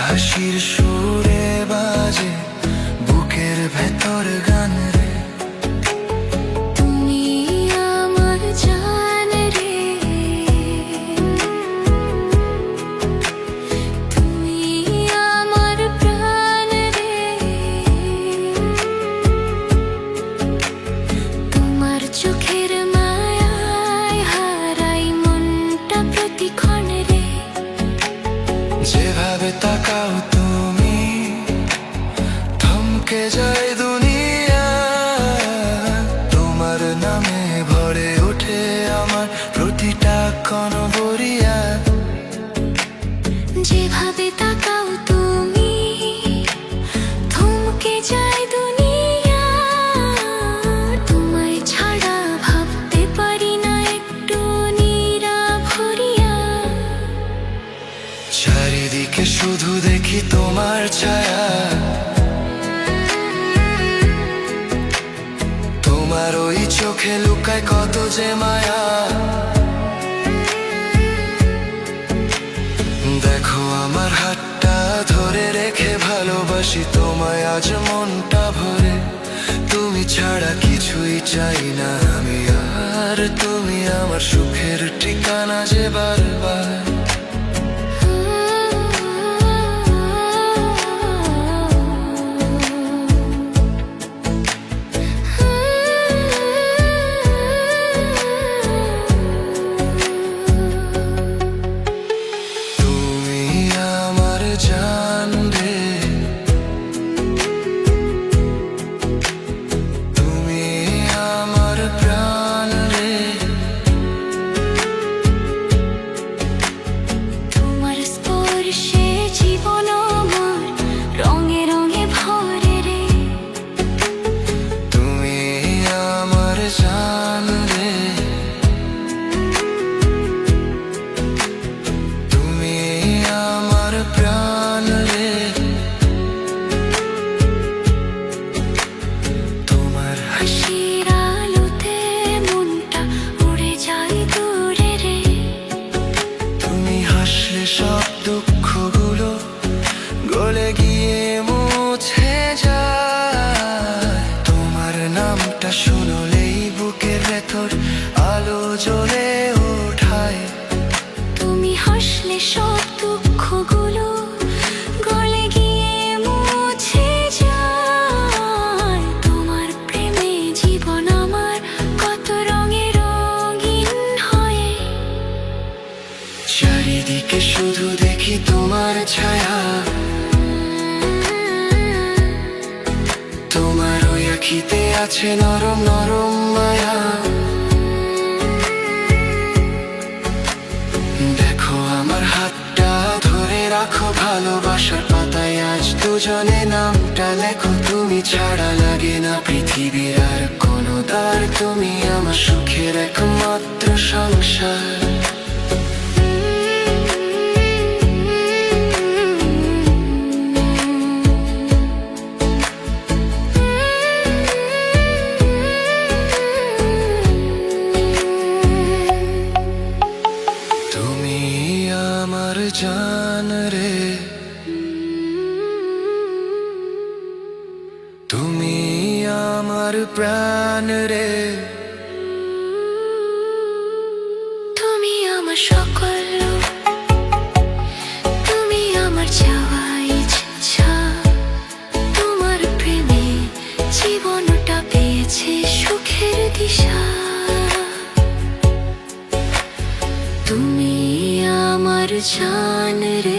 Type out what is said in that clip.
হাসির সুরে বাজে বুকের ভেতর গান রে। তুমি আমার জান রে, তুমি আমার প্রাণ রে। তোমার চোখের মায়ায় হারাই মনটা প্রতিক্ষণ রে। যেভাবে তাকাও তুমি থমকে যায় দুনিয়া, তোমার নামে ভরে ওঠে আমার প্রতিটা কণবরিয়া। যেভাবে তাকাও তুমি থমকে যায় দুনিয়া, তোমায় ছাড়া ভাবতে পারি না একটু নিরাভরিয়া। চারিদিকে শুধু দেখি তোমার ছায়া, তোমার ওই চোখে লুকায় কত যে মায়া। দেখো আমার হাতটা ধরে রেখে ভালোবাসি তোমায় আজ মনটা ভরে। তুমি ছাড়া কিছুই চাই না আমি আর, তুমি আমার সুখের ঠিকানা যে বারবার। জান রে, তুমি আমার প্রাণ রে। তোমার স্পর্শে জীবন আমার রঙে রঙে ভরে রে। তুমি আমার জান রে, তুমি আমার প্রাণ রে। তোমার হাসির আলোতে মনটা উড়ে যায় দূরে রে। তুমি হাসলে সব দুঃখগুলো গলে গিয়ে মুছে যায়। তোমার নামটা শুনলেই বুকের ভেতর আলো জ্বলে ওঠায়। তুমি হাসলে সব দুঃখগুলো গলে গিয়ে মুছে যায়। তোমার প্রেমে জীবন আমার কত রঙে রঙিন হয়। চারিদিকে শুধু দেখি তোমার ছায়া, তোমার ওই আখিতে আছে নরম নরম মায়া। দেখো আমার হাতটা ধরে রাখো ভালোবাসার পাতায় আজ দুজনে নামটা লেখো। তুমি ছাড়া লাগে না পৃথিবীর আর কোনো দ্বার, তুমি আমার সুখের একমাত্র সংসার। তুমি আমার জান রে, তুমি আমার প্রাণ রে। তুমি আমার সকল, তুমি আমার চাওয়া ইচ্ছা। তোমার প্রেমে জীবনটা পেয়েছে সুখের দিশা। তুমি আমার জান রে।